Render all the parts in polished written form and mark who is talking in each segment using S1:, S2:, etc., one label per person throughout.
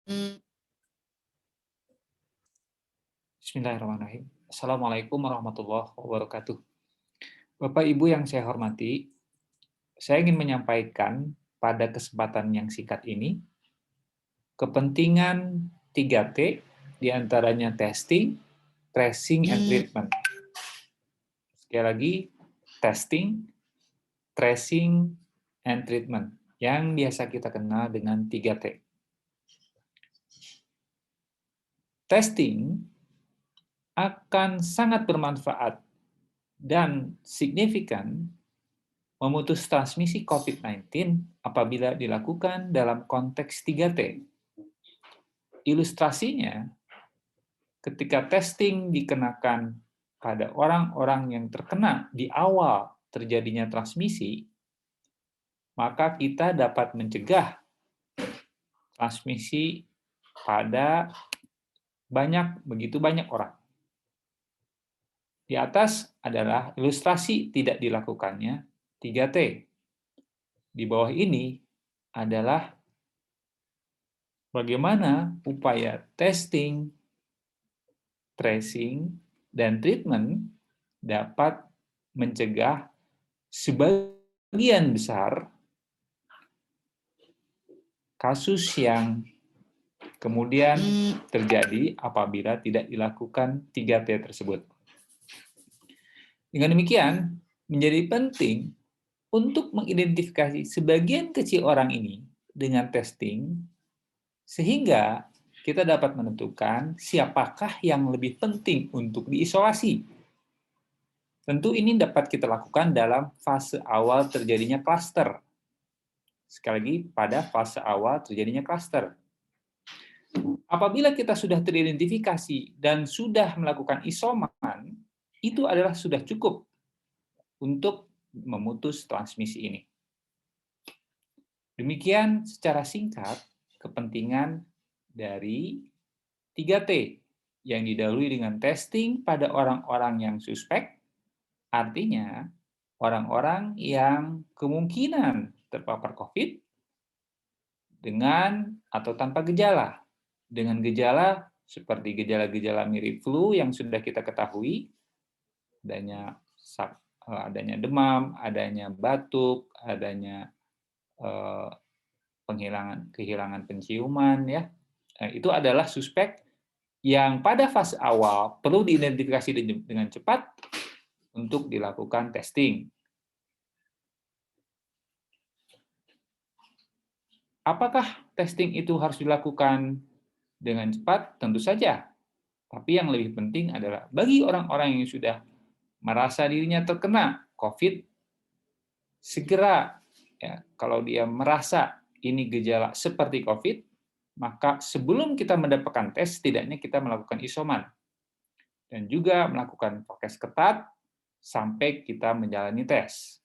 S1: Bismillahirrahmanirrahim. Assalamualaikum warahmatullahi wabarakatuh. Bapak Ibu yang saya hormati, saya ingin menyampaikan pada kesempatan yang singkat ini, kepentingan 3T, diantaranya testing, tracing, and treatment. Sekali lagi, testing, tracing, and treatment, yang biasa kita kenal dengan 3T. Testing akan sangat bermanfaat dan signifikan memutus transmisi COVID-19 apabila dilakukan dalam konteks 3T. Ilustrasinya, ketika testing dikenakan pada orang-orang yang terkena di awal terjadinya transmisi, maka kita dapat mencegah transmisi pada begitu banyak orang. Di atas adalah ilustrasi tidak dilakukannya 3T. Di bawah ini adalah bagaimana upaya testing, tracing, dan treatment dapat mencegah sebagian besar kasus yang kemudian terjadi apabila tidak dilakukan 3T tersebut. Dengan demikian, menjadi penting untuk mengidentifikasi sebagian kecil orang ini dengan testing, sehingga kita dapat menentukan siapakah yang lebih penting untuk diisolasi. Tentu ini dapat kita lakukan dalam fase awal terjadinya klaster. Sekali lagi, pada fase awal terjadinya klaster. Apabila kita sudah teridentifikasi dan sudah melakukan isoman, itu adalah sudah cukup untuk memutus transmisi ini. Demikian secara singkat kepentingan dari 3T yang didahului dengan testing pada orang-orang yang suspek, artinya orang-orang yang kemungkinan terpapar COVID dengan atau tanpa gejala. Dengan gejala seperti gejala-gejala mirip flu yang sudah kita ketahui, adanya demam, adanya batuk, adanya kehilangan penciuman, ya. Itu adalah suspek yang pada fase awal perlu diidentifikasi dengan cepat untuk dilakukan testing. Apakah testing itu harus dilakukan dengan cepat? Tentu saja. Tapi yang lebih penting adalah bagi orang-orang yang sudah merasa dirinya terkena COVID, segera, ya, kalau dia merasa ini gejala seperti COVID, maka sebelum kita mendapatkan tes, setidaknya kita melakukan isoman. Dan juga melakukan prokes ketat sampai kita menjalani tes.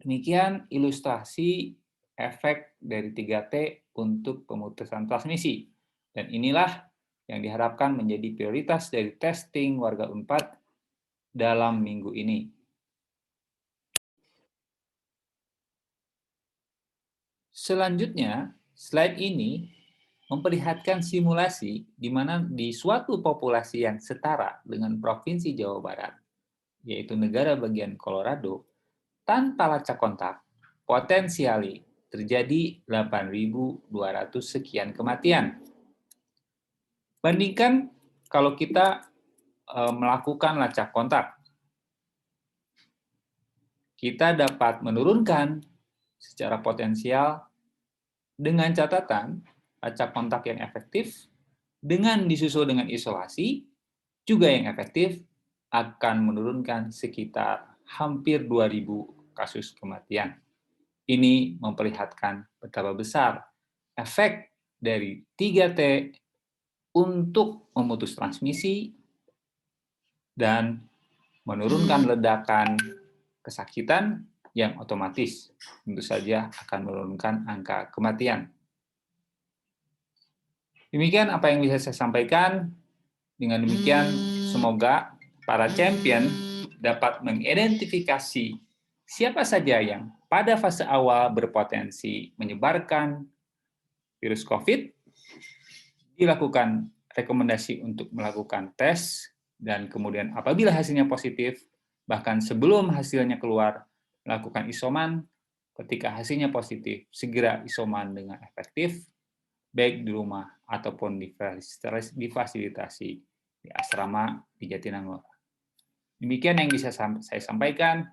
S1: Demikian ilustrasi efek dari 3T untuk pemutusan transmisi. Dan inilah yang diharapkan menjadi prioritas dari testing warga Unpad dalam minggu ini. Selanjutnya, slide ini memperlihatkan simulasi di mana di suatu populasi yang setara dengan Provinsi Jawa Barat, yaitu negara bagian Colorado, tanpa lacak kontak, potensiali terjadi 8.200 sekian kematian. Bandingkan kalau kita melakukan lacak kontak, kita dapat menurunkan secara potensial dengan catatan lacak kontak yang efektif dengan disusul dengan isolasi juga yang efektif akan menurunkan sekitar hampir 2.000 kasus kematian. Ini memperlihatkan betapa besar efek dari 3T untuk memutus transmisi dan menurunkan ledakan kesakitan yang otomatis tentu saja akan menurunkan angka kematian. Demikian apa yang bisa saya sampaikan. Dengan demikian, semoga para champion dapat mengidentifikasi siapa saja yang pada fase awal berpotensi menyebarkan virus COVID, dilakukan rekomendasi untuk melakukan tes, dan kemudian apabila hasilnya positif, bahkan sebelum hasilnya keluar, melakukan isoman. Ketika hasilnya positif, segera isoman dengan efektif, baik di rumah ataupun difasilitasi di asrama di Jatinangor. Demikian yang bisa saya sampaikan.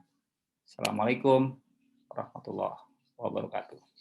S1: Assalamualaikum warahmatullahi wabarakatuh.